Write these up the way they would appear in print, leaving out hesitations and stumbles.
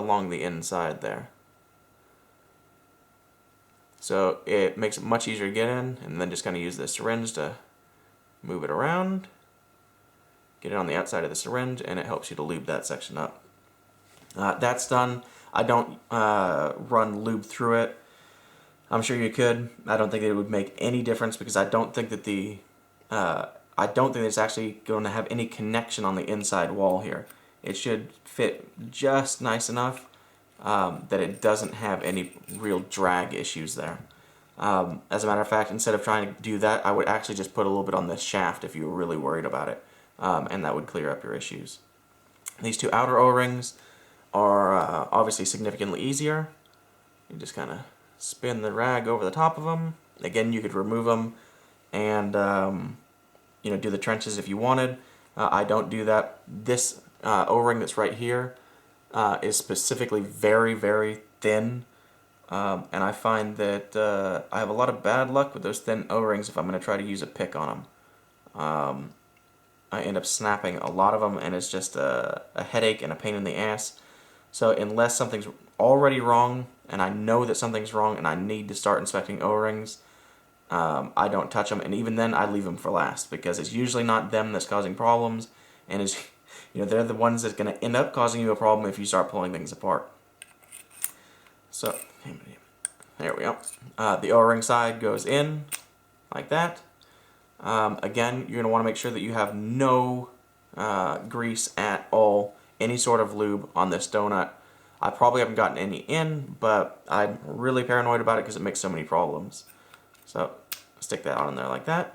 along the inside there. So it makes it much easier to get in, and then just kind of use the syringe to move it around, get it on the outside of the syringe, and it helps you to lube that section up. That's done. I don't run lube through it. I'm sure you could. I don't think it would make any difference because I don't think that it's actually going to have any connection on the inside wall here. It should fit just nice enough that it doesn't have any real drag issues there. As a matter of fact, instead of trying to do that, I would actually just put a little bit on this shaft if you were really worried about it, and that would clear up your issues. These two outer O-rings are obviously significantly easier. You just kind of spin the rag over the top of them. Again, you could remove them and do the trenches if you wanted. I don't do that. This O-ring that's right here is specifically very, very thin, and I find that I have a lot of bad luck with those thin O-rings if I'm going to try to use a pick on them. I end up snapping a lot of them, and it's just a headache and a pain in the ass. So unless something's already wrong, and I know that something's wrong and I need to start inspecting O-rings, I don't touch them, and even then I leave them for last because it's usually not them that's causing problems, and they're the ones that's going to end up causing you a problem if you start pulling things apart. So there we go. The O-ring side goes in like that. Again, you're going to want to make sure that you have no grease at all, any sort of lube on this donut. I probably haven't gotten any in, but I'm really paranoid about it because it makes so many problems. So stick that on in there like that.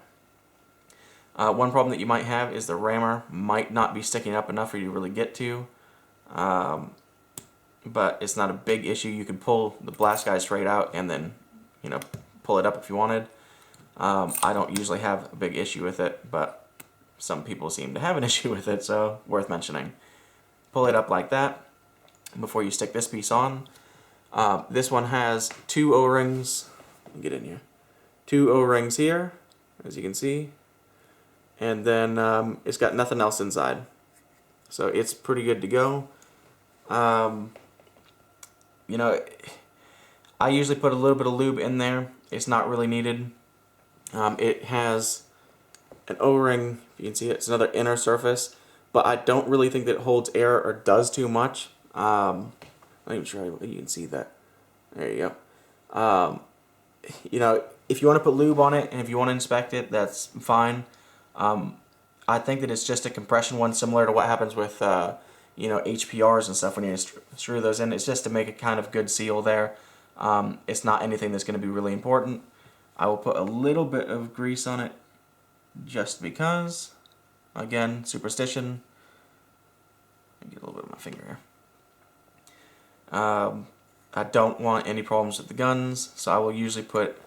One problem that you might have is the rammer might not be sticking up enough for you to really get to, but it's not a big issue. You can pull the blast guide straight out and then pull it up if you wanted. I don't usually have a big issue with it, but some people seem to have an issue with it, so worth mentioning. Pull it up like that before you stick this piece on. This one has two O-rings. Get in here. Two O-rings here, as you can see, and then it's got nothing else inside, so it's pretty good to go. I usually put a little bit of lube in there. It's not really needed. It has an O-ring, if you can see it, it's another inner surface, but I don't really think that it holds air or does too much. I'm not even sure you can see that. There you go. If you want to put lube on it and if you want to inspect it, that's fine. I think that it's just a compression one, similar to what happens with HPRs and stuff when you screw those in. It's just to make a kind of good seal there. It's not anything that's going to be really important. I will put a little bit of grease on it just because. Again, superstition. Get a little bit of my finger here. I don't want any problems with the guns, so I will usually put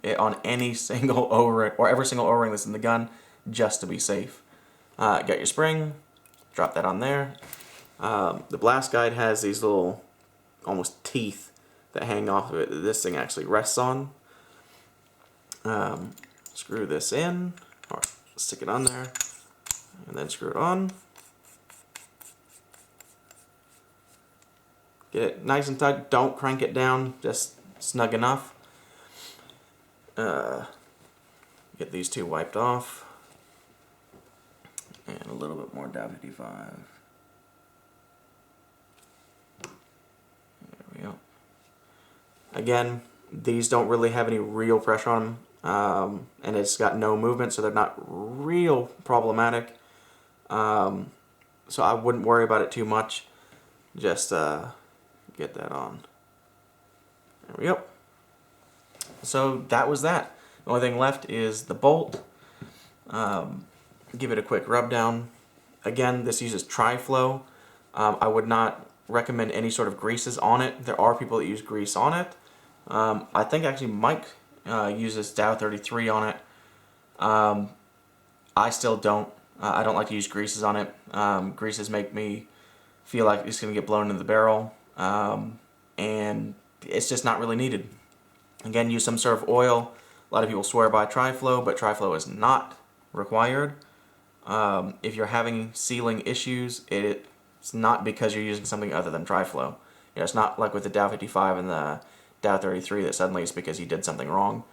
it on any single O-ring, or every single O-ring that's in the gun, just to be safe. Got your spring, drop that on there. The blast guide has these little, almost teeth that hang off of it that this thing actually rests on. Screw this in, or stick it on there, and then screw it on. Get it nice and tight, don't crank it down, just snug enough. Get these two wiped off. And a little bit more WD-5. There we go. Again, these don't really have any real pressure on them, and it's got no movement, so they're not real problematic. So I wouldn't worry about it too much. Just get that on. There we go. So that was that. The only thing left is the bolt. Give it a quick rub down. Again, this uses Tri-Flow. I would not recommend any sort of greases on it. There are people that use grease on it. I think actually Mike uses Dow 33 on it. I still don't. I don't like to use greases on it. Greases make me feel like it's going to get blown into the barrel, and it's just not really needed. Again, use some sort of oil. A lot of people swear by Tri-Flow, but Tri-Flow is not required. If you're having sealing issues, it's not because you're using something other than Tri-Flow. You know, it's not like with the Dow 55 and the Dow 33 that suddenly it's because you did something wrong.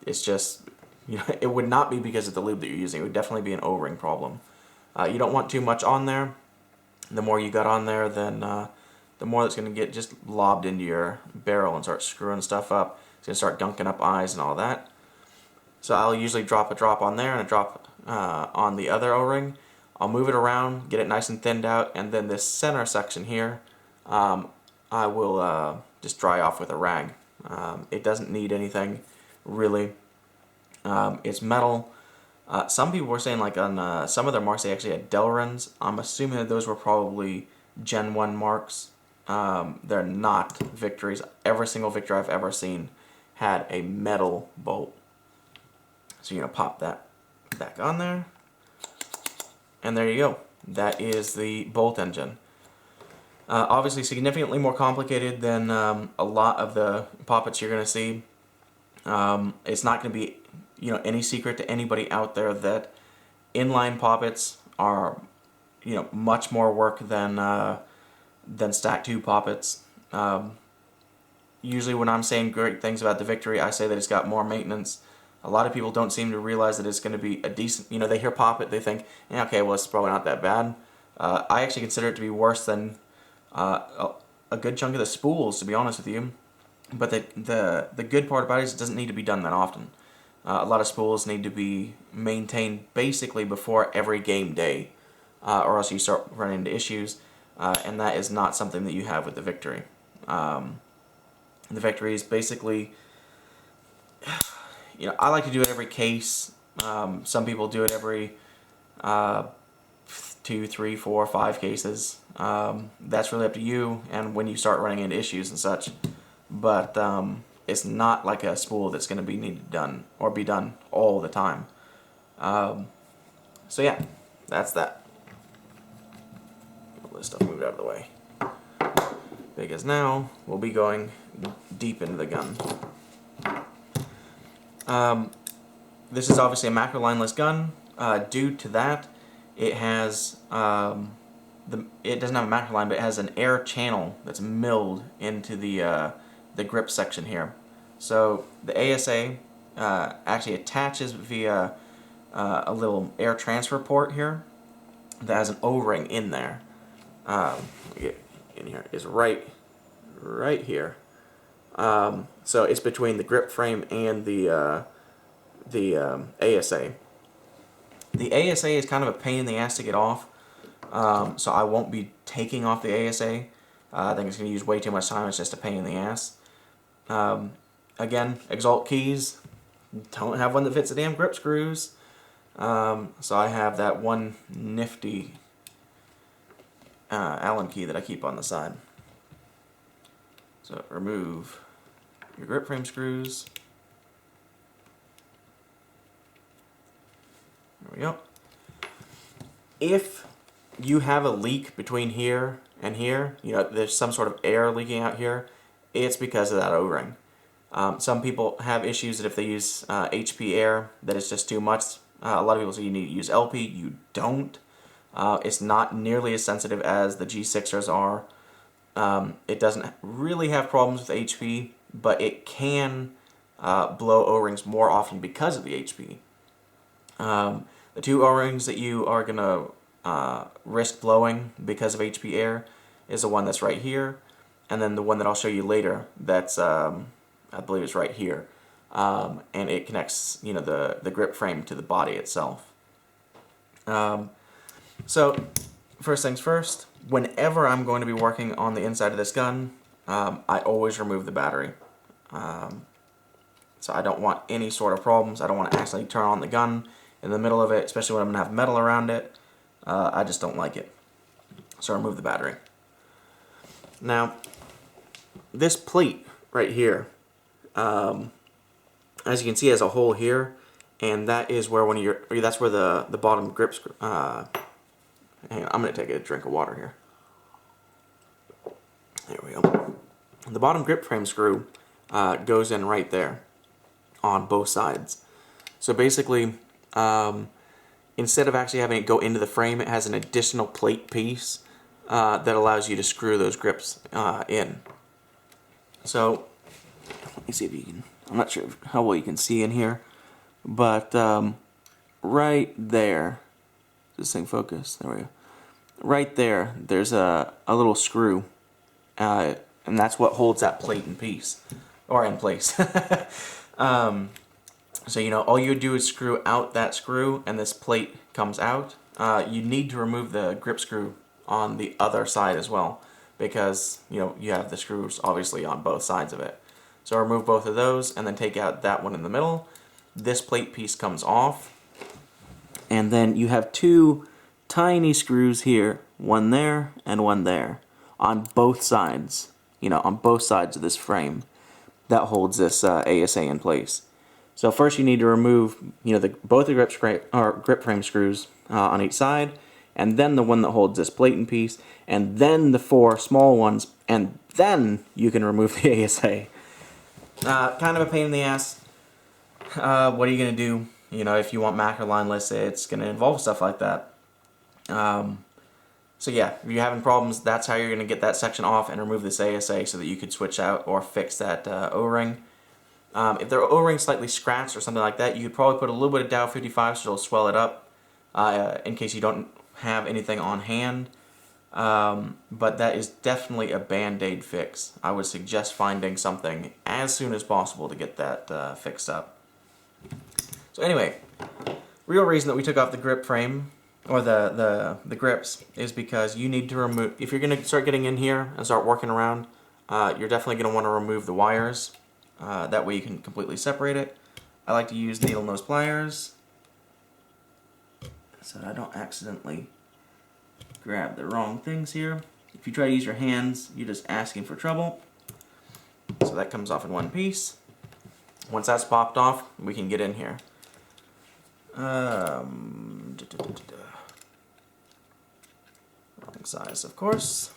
It's just, you know, it would not be because of the lube that you're using. It would definitely be an O-ring problem. You don't want too much on there. The more you got on there, then the more that's going to get just lobbed into your barrel and start screwing stuff up. It's going to start gunking up eyes and all that. So I'll usually drop a drop on there and a drop on the other O-ring. I'll move it around, get it nice and thinned out, and then this center section here, I will just dry off with a rag. It doesn't need anything, really. It's metal. Some people were saying, like, on some of their marks they actually had Delrins. I'm assuming that those were probably Gen 1 marks. They're not Victories. Every single Victory I've ever seen had a metal bolt. So you're going to pop that back on there. And there you go. That is the bolt engine. Obviously significantly more complicated than a lot of the poppets you're going to see. It's not going to be, you know, any secret to anybody out there that inline poppets are, you know, much more work than stack tube poppets. Usually when I'm saying great things about the Victory, I say that it's got more maintenance. A lot of people don't seem to realize that it's going to be a decent, you know, they hear poppet, they think, yeah, okay, well, it's probably not that bad. I actually consider it to be worse than a good chunk of the spools, to be honest with you. But the good part about it is it doesn't need to be done that often. A lot of spools need to be maintained basically before every game day, or else you start running into issues, and that is not something that you have with the Victory. The Victory is basically, you know, I like to do it every case. Some people do it every 2, 3, 4, 5 cases. That's really up to you and when you start running into issues and such. But it's not like a spool that's going to be needed done or be done all the time. So yeah, that's that. All this stuff moved out of the way. Because now we'll be going deep into the gun. This is obviously a macro lineless gun. Due to that, it has it doesn't have a macro line, but it has an air channel that's milled into the grip section here. So the ASA actually attaches via a little air transfer port here that has an O-ring in there. Get in here is right here. So it's between the grip frame and the ASA. The ASA is kind of a pain in the ass to get off, so I won't be taking off the ASA. I think it's going to use way too much time. It's just a pain in the ass. Again, Exalt keys. Don't have one that fits the damn grip screws. So I have that one nifty Allen key that I keep on the side. So remove your grip frame screws. There we go. If you have a leak between here and here, you know, there's some sort of air leaking out here, it's because of that O-ring. Some people have issues that if they use HP air, that it's just too much. A lot of people say you need to use LP. You don't. It's not nearly as sensitive as the G6ers are. It doesn't really have problems with HP, but it can blow O-rings more often because of the HP. The two O-rings that you are going to risk blowing because of HP air is the one that's right here, and then the one that I'll show you later that's, I believe it's right here. And it connects, you know, the grip frame to the body itself. So, first things first, whenever I'm going to be working on the inside of this gun, I always remove the battery. So I don't want any sort of problems. I don't want to accidentally turn on the gun in the middle of it, especially when I'm going to have metal around it. I just don't like it. So I remove the battery. Now, this plate right here, as you can see, has a hole here, and that is where that's where the bottom grip screw. Hang on, I'm going to take a drink of water here. There we go. The bottom grip frame screw goes in right there on both sides. So basically, instead of actually having it go into the frame, it has an additional plate piece that allows you to screw those grips in. So let me see if you can, I'm not sure how well you can see in here, but right there, does this thing focus? There we go. Right there, there's a little screw, and that's what holds that plate in piece, or in place. So you know, all you do is screw out that screw, and this plate comes out. You need to remove the grip screw on the other side as well, because you know you have the screws obviously on both sides of it. So remove both of those, and then take out that one in the middle. This plate piece comes off, and then you have two tiny screws here, one there and one there, on both sides. You know, on both sides of this frame that holds this ASA in place. So first you need to remove, you know, both the grip frame screws on each side, and then the one that holds this plate in piece, and then the 4 small ones, and then you can remove the ASA. Kind of a pain in the ass. What are you going to do? You know, if you want macro lineless, it's going to involve stuff like that. So yeah, if you're having problems, that's how you're going to get that section off and remove this ASA so that you could switch out or fix that O-ring. If the O-ring slightly scratched or something like that, you could probably put a little bit of Dow 55 so it'll swell it up in case you don't have anything on hand. But that is definitely a band-aid fix. I would suggest finding something as soon as possible to get that fixed up. So anyway, real reason that we took off the grip frame, or the grips, is because you need to remove, if you're going to start getting in here and start working around, you're definitely going to want to remove the wires. That way you can completely separate it. I like to use needle nose pliers so that I don't accidentally grab the wrong things here. If you try to use your hands, you're just asking for trouble. So that comes off in one piece. Once that's popped off, we can get in here. Wrong size, of course.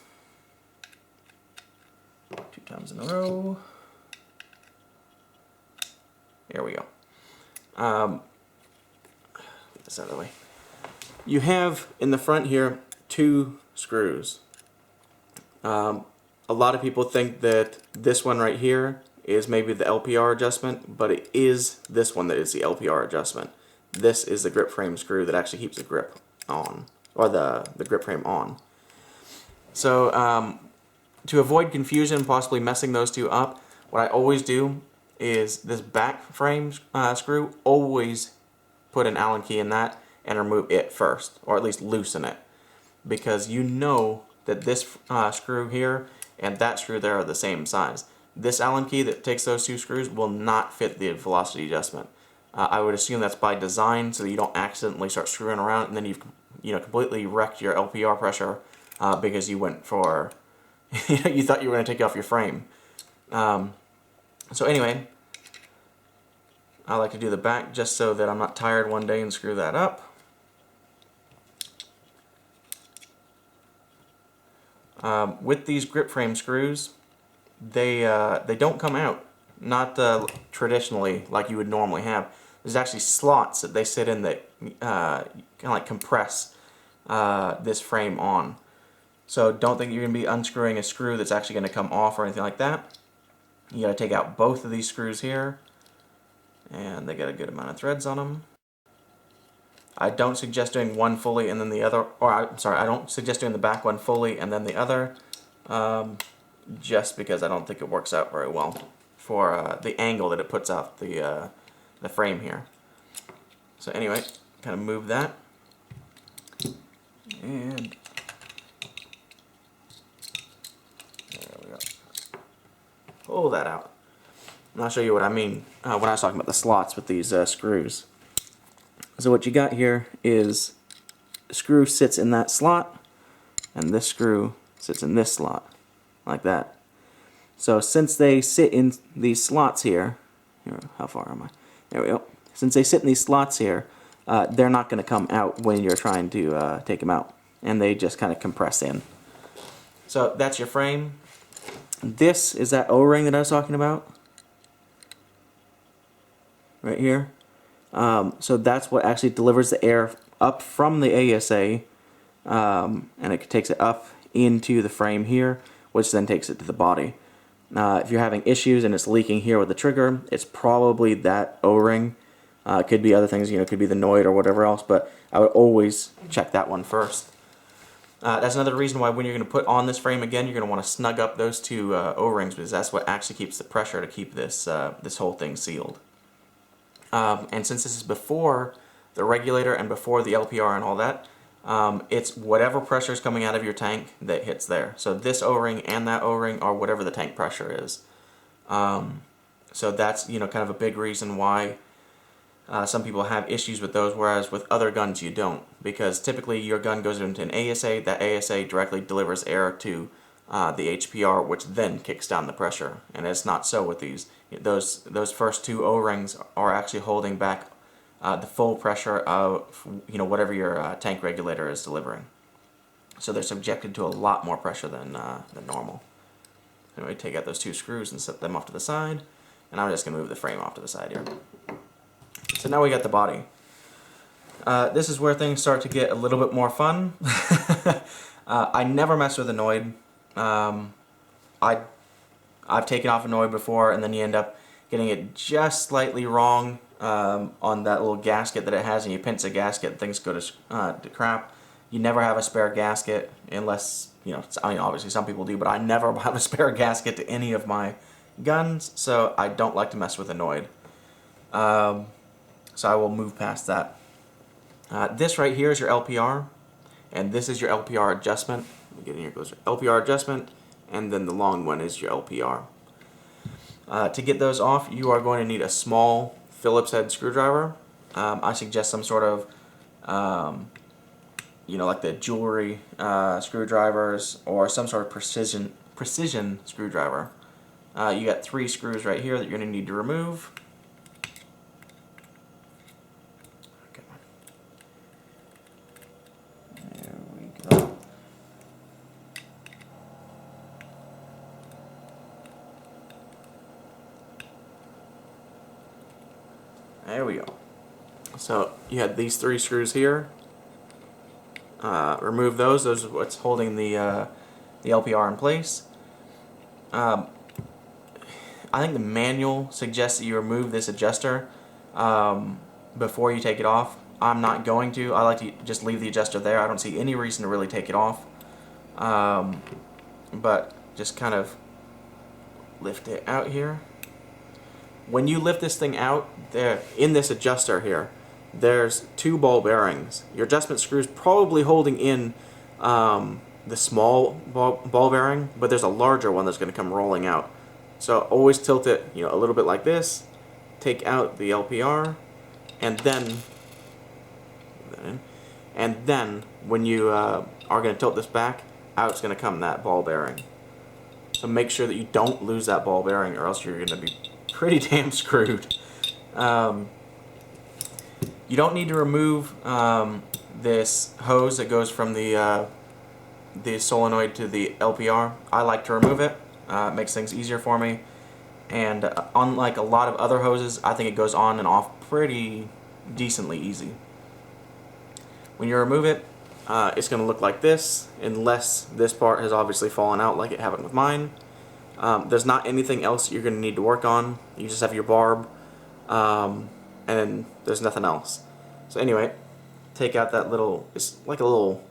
2 times in a row. Here we go. Get this out of the way. You have in the front here 2 screws. A lot of people think that this one right here is maybe the LPR adjustment, but it is this one that is the LPR adjustment. This is the grip frame screw that actually keeps the grip on, or the grip frame on. So to avoid confusion, possibly messing those two up, what I always do is this back frame screw, always put an Allen key in that and remove it first, or at least loosen it, because you know that this screw here and that screw there are the same size. This Allen key that takes those 2 screws will not fit the velocity adjustment. I would assume that's by design so that you don't accidentally start screwing around and then you've completely wrecked your LPR pressure because you went for you thought you were going to take off your frame. So anyway, I like to do the back just so that I'm not tired one day and screw that up. With these grip frame screws, they don't come out, not traditionally like you would normally have. There's actually slots that they sit in that kind of like compress this frame on. So don't think you're going to be unscrewing a screw that's actually going to come off or anything like that. You got to take out both of these screws here, and they got a good amount of threads on them. I don't suggest doing one fully and then the other, or I'm sorry, I don't suggest doing the back one fully and then the other, just because I don't think it works out very well for the angle that it puts out the frame here. So anyway, kind of move that, and there we go. Pull that out. And I'll show you what I mean when I was talking about the slots with these screws. So what you got here is the screw sits in that slot, and this screw sits in this slot, like that. So since they sit in these slots here, how far am I? There we go. Since they sit in these slots here, they're not going to come out when you're trying to take them out, and they just kind of compress in. So that's your frame. This is that O-ring that I was talking about, right here. So that's what actually delivers the air up from the ASA, and it takes it up into the frame here, which then takes it to the body. If you're having issues and it's leaking here with the trigger, it's probably that O-ring. It could be other things, it could be the Noid or whatever else, but I would always check that one first. That's another reason why when you're going to put on this frame again, you're going to want to snug up those two O-rings, because that's what actually keeps the pressure to keep this this whole thing sealed. And since this is before the regulator and before the LPR and all that, it's whatever pressure is coming out of your tank that hits there. So this O-ring and that O-ring are whatever the tank pressure is. So that's kind of a big reason why some people have issues with those, whereas with other guns you don't, because typically your gun goes into an ASA, that ASA directly delivers air to the HPR, which then kicks down the pressure, and it's not so with these. Those first two O-rings are actually holding back the full pressure of whatever your tank regulator is delivering. So they're subjected to a lot more pressure than normal. Anyway, take out those two screws and set them off to the side, and I'm just going to move the frame off to the side here. So now we got the body. This is where things start to get a little bit more fun. I never mess with a Noid. I've taken off a Noid before, and then you end up getting it just slightly wrong on that little gasket that it has, and you pinch the gasket and things go to crap. You never have a spare gasket unless, obviously some people do, but I never have a spare gasket to any of my guns, so I don't like to mess with a Noid. So I will move past that. This right here is your LPR, and this is your LPR adjustment. Let me get in here closer. LPR adjustment, and then the long one is your LPR. To get those off, you are going to need a small Phillips head screwdriver. I suggest some sort of, like the jewelry screwdrivers, or some sort of precision screwdriver. You got 3 screws right here that you're going to need to remove. There we go. So you had these 3 screws here. Remove those. Those are what's holding the LPR in place. I think the manual suggests that you remove this adjuster before you take it off. I'm not going to. I like to just leave the adjuster there. I don't see any reason to really take it off. But just kind of lift it out here. When you lift this thing out, there in this adjuster here, there's 2 ball bearings. Your adjustment screw is probably holding in the small ball bearing, but there's a larger one that's going to come rolling out. So always tilt it, a little bit like this. Take out the LPR, and then when you are going to tilt this back, out's going to come that ball bearing. So make sure that you don't lose that ball bearing, or else you're going to be pretty damn screwed. You don't need to remove this hose that goes from the solenoid to the LPR. I like to remove it. It makes things easier for me. And unlike a lot of other hoses, I think it goes on and off pretty decently easy. When you remove it, it's going to look like this, unless this part has obviously fallen out like it happened with mine. There's not anything else you're going to need to work on. You just have your barb, and there's nothing else. So anyway, take out that little, it's like a little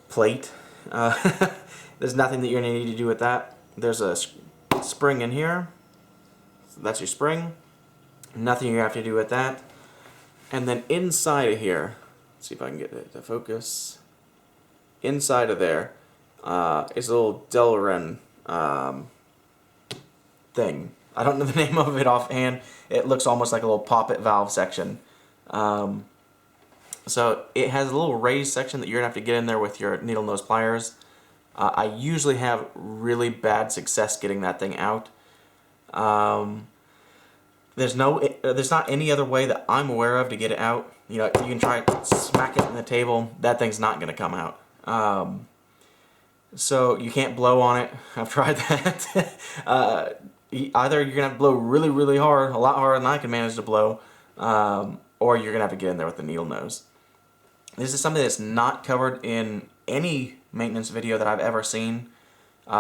plate. There's nothing that you're going to need to do with that. There's a spring in here. So that's your spring. Nothing you have to do with that. And then inside of here, let's see if I can get it to focus. Inside of there is a little Delrin thing. I don't know the name of it offhand. It looks almost like a little poppet valve section. So it has a little raised section that you're going to have to get in there with your needle nose pliers. I usually have really bad success getting that thing out. There's not any other way that I'm aware of to get it out. You can try to smack it in the table. That thing's not going to come out. So you can't blow on it. I've tried that. Either you're going to have to blow really, really hard, a lot harder than I can manage to blow, or you're going to have to get in there with the needle nose. This is something that's not covered in any maintenance video that I've ever seen,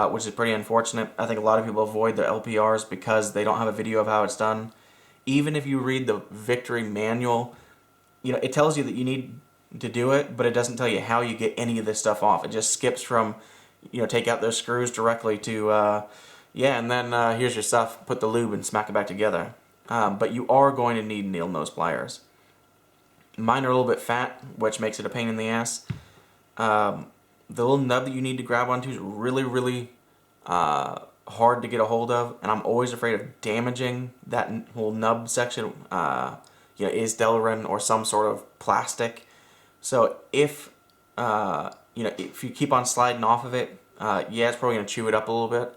which is pretty unfortunate. I think a lot of people avoid their LPRs because they don't have a video of how it's done. Even if you read the Victory manual, you know, it tells you that you need to do it, but it doesn't tell you how you get any of this stuff off. It just skips from, you know, take out those screws directly to, yeah, and then here's your stuff, put the lube and smack it back together. But you are going to need needle nose pliers. Mine are a little bit fat, which makes it a pain in the ass. The little nub that you need to grab onto is really, really hard to get a hold of, and I'm always afraid of damaging that whole nub section. You know, is Delrin or some sort of plastic. So if you know, if you keep on sliding off of it, yeah, it's probably gonna chew it up a little bit.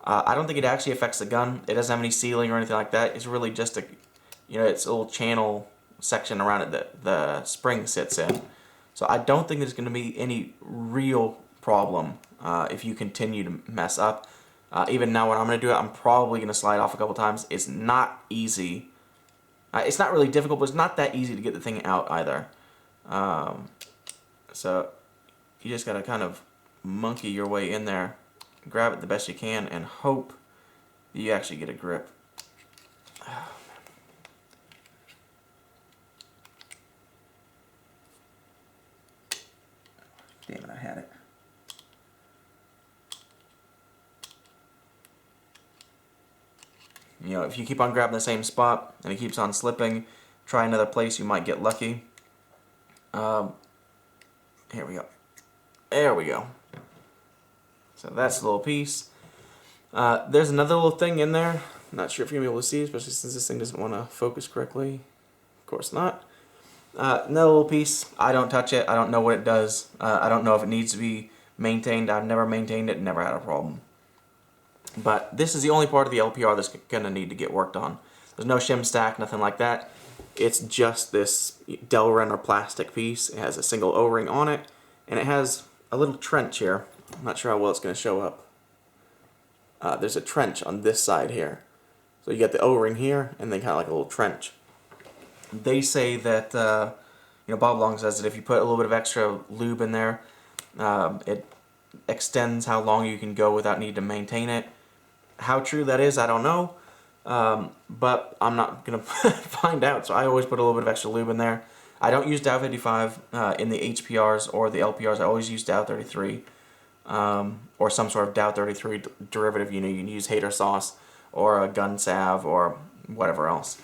I don't think it actually affects the gun. It doesn't have any sealing or anything like that. It's really just a, you know, it's a little channel section around it that the spring sits in. So I don't think there's going to be any real problem if you continue to mess up. Even now when I'm going to do it, I'm probably going to slide off a couple times. It's not easy. It's not really difficult, but it's not that easy to get the thing out either. So you just got to kind of monkey your way in there, grab it the best you can, and hope that you actually get a grip. Damn it, I had it. You know, if you keep on grabbing the same spot and it keeps on slipping, try another place, you might get lucky. Here we go. There we go. So that's a little piece. There's another little thing in there. Not sure if you're going to be able to see, especially since this thing doesn't want to focus correctly. Of course not. Another little piece. I don't touch it. I don't know what it does. I don't know if it needs to be maintained. I've never maintained it. Never had a problem. But this is the only part of the LPR that's going to need to get worked on. There's no shim stack, nothing like that. It's just this Delrin or plastic piece. It has a single O-ring on it, and it has a little trench here. I'm not sure how well it's going to show up. There's a trench on this side here. So you get the O-ring here, and then kind of like a little trench. They say that, you know, Bob Long says that if you put a little bit of extra lube in there, it extends how long you can go without needing to maintain it. How true that is, I don't know, but I'm not going to find out, so I always put a little bit of extra lube in there. I don't use Dow 55 in the HPRs or the LPRs. I always use Dow 33 or some sort of Dow 33 derivative. You know, you can use hater sauce or a gun salve or whatever else.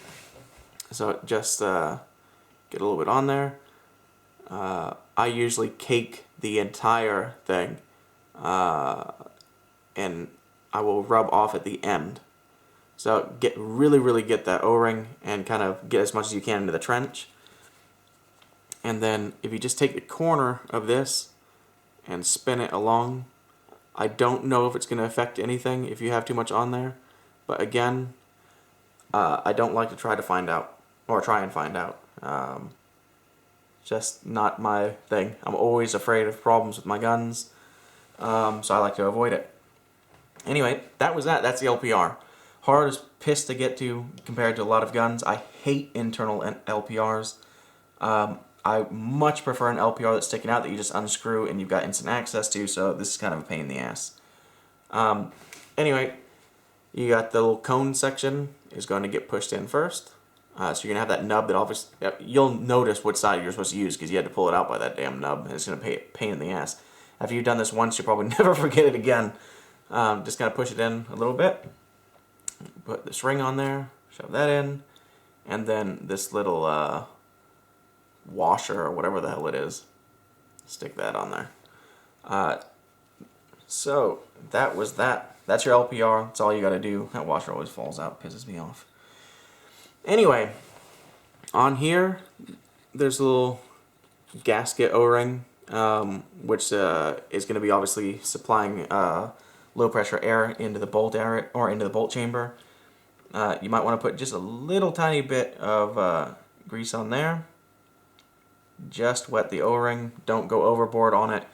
So just get a little bit on there. I usually cake the entire thing, and I will rub off at the end. So really get that O-ring and kind of get as much as you can into the trench. And then if you just take the corner of this and spin it along, I don't know if it's going to affect anything if you have too much on there. But again, I don't like to try and find out. Just not my thing. I'm always afraid of problems with my guns, so I like to avoid it. Anyway, that was that. That's the LPR. Hard as piss to get to compared to a lot of guns. I hate internal LPRs. I much prefer an LPR that's sticking out that you just unscrew and you've got instant access to, so this is kind of a pain in the ass. Anyway, you got the little cone section is going to get pushed in first. So you're going to have that nub that obviously, you'll notice what side you're supposed to use because you had to pull it out by that damn nub, and it's going to be a pain in the ass. After you've done this once, you'll probably never forget it again. Just kind of push it in a little bit. Put this ring on there, shove that in, and then this little washer or whatever the hell it is, stick that on there. So that was that. That's your LPR. That's all you got to do. That washer always falls out, pisses me off. Anyway, on here, there's a little gasket O-ring, which is going to be obviously supplying low pressure air into the bolt area or into the bolt chamber. You might want to put just a little tiny bit of grease on there. Just wet the O-ring. Don't go overboard on it.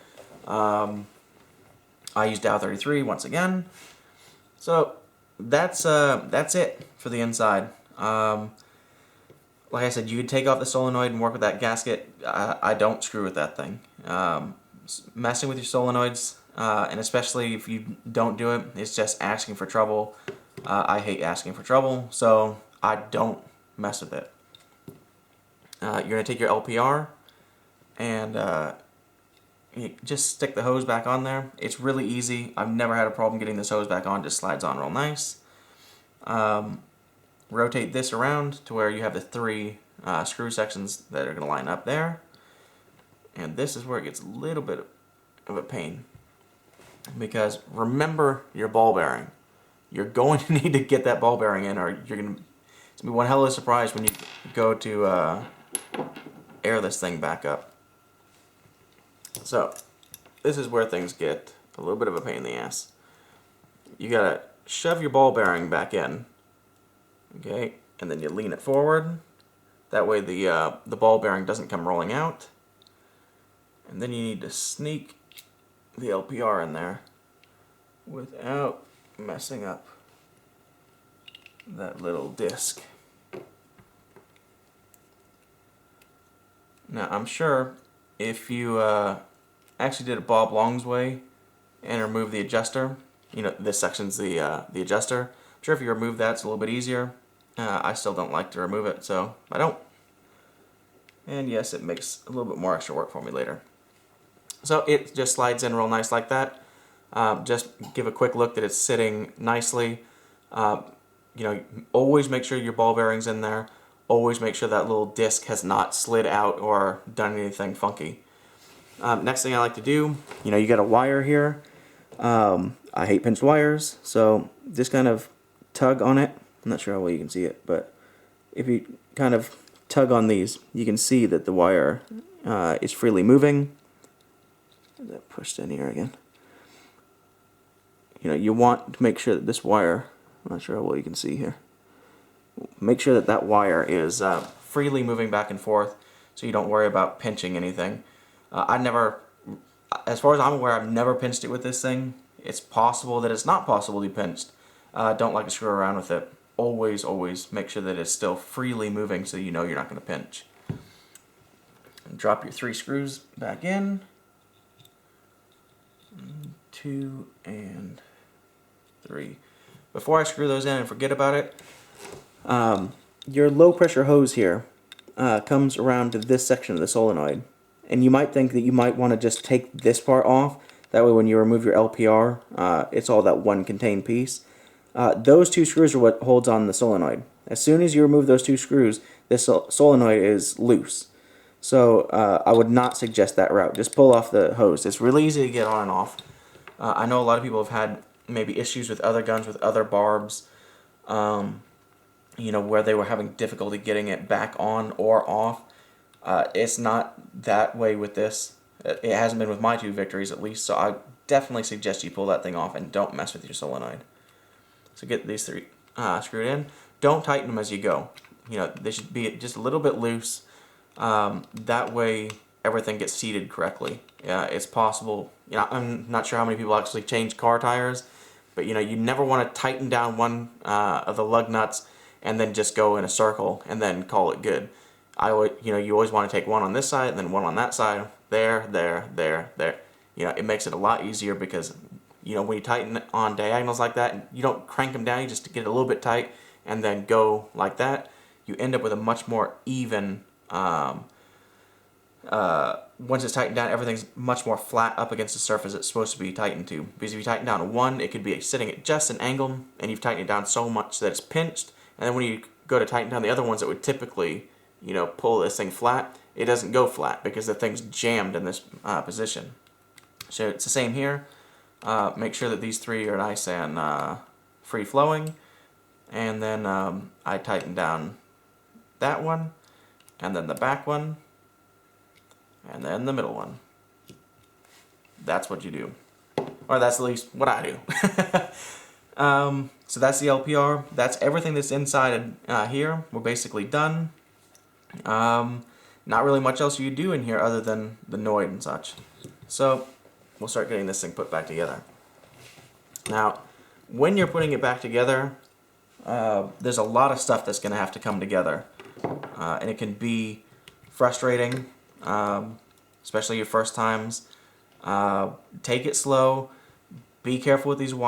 I use Dow 33 once again. So that's it for the inside. Like I said, you could take off the solenoid and work with that gasket. I don't screw with that thing. messing with your solenoids, and especially if you don't do it, it's just asking for trouble. I hate asking for trouble, so I don't mess with it. You're going to take your LPR and you just stick the hose back on there. It's really easy. I've never had a problem getting this hose back on. Just slides on real nice. Rotate this around to where you have the 3 screw sections that are going to line up there. And this is where it gets a little bit of a pain. Because remember your ball bearing. You're going to need to get that ball bearing in, or it's going to be one hell of a surprise when you go to air this thing back up. So, this is where things get a little bit of a pain in the ass. You gotta shove your ball bearing back in, okay, and then you lean it forward. That way the ball bearing doesn't come rolling out. And then you need to sneak the LPR in there without messing up that little disc. Now, I'm sure if you actually did it Bob Long's way and remove the adjuster, you know, this section's the adjuster. I'm sure if you remove that, it's a little bit easier. I still don't like to remove it, so I don't. And yes, it makes a little bit more extra work for me later. So it just slides in real nice like that. Just give a quick look that it's sitting nicely. You know, always make sure your ball bearing's in there. Always make sure that little disc has not slid out or done anything funky. Next thing I like to do, you know, you got a wire here. I hate pinched wires, so just kind of tug on it. I'm not sure how well you can see it, but if you kind of tug on these, you can see that the wire is freely moving. Is that pushed in here again? You know, you want to make sure that this wire, I'm not sure how well you can see here, make sure that that wire is freely moving back and forth so you don't worry about pinching anything. I never, as far as I'm aware, I've never pinched it with this thing. It's possible that it's not possible to be pinched. Don't like to screw around with it. Always, always make sure that it's still freely moving so you know you're not going to pinch. And drop your 3 screws back in. 2 and 3. Before I screw those in and forget about it, your low pressure hose here comes around to this section of the solenoid. And you might think that you might want to just take this part off. That way when you remove your LPR, it's all that one contained piece. Those 2 screws are what holds on the solenoid. As soon as you remove those 2 screws, this solenoid is loose. So I would not suggest that route. Just pull off the hose. It's really easy to get on and off. I know a lot of people have had maybe issues with other guns, with other barbs, you know, where they were having difficulty getting it back on or off. It's not that way with this. It hasn't been with my 2 victories at least, so I definitely suggest you pull that thing off and don't mess with your solenoid. So get these 3 screwed in. Don't tighten them as you go. You know, they should be just a little bit loose. That way everything gets seated correctly. Yeah, it's possible. You know, I'm not sure how many people actually change car tires, but you know, you never want to tighten down one of the lug nuts and then just go in a circle and then call it good. You know, you always want to take one on this side and then one on that side. There. You know, it makes it a lot easier because, you know, when you tighten on diagonals like that, you don't crank them down, you just get it a little bit tight and then go like that. You end up with a much more even, once it's tightened down, everything's much more flat up against the surface it's supposed to be tightened to. Because if you tighten down one, it could be sitting at just an angle, and you've tightened it down so much that it's pinched, and then when you go to tighten down the other ones that would typically, you know, pull this thing flat, it doesn't go flat because the thing's jammed in this position. So it's the same here. Make sure that these 3 are nice and free-flowing, and then I tighten down that one, and then the back one, and then the middle one. That's what you do. Or that's at least what I do. So that's the LPR. That's everything that's inside here. We're basically done. Not really much else you do in here other than the Noid and such. So we'll start getting this thing put back together. Now, when you're putting it back together, there's a lot of stuff that's going to have to come together. And it can be frustrating, especially your first times. Take it slow. Be careful with these wires.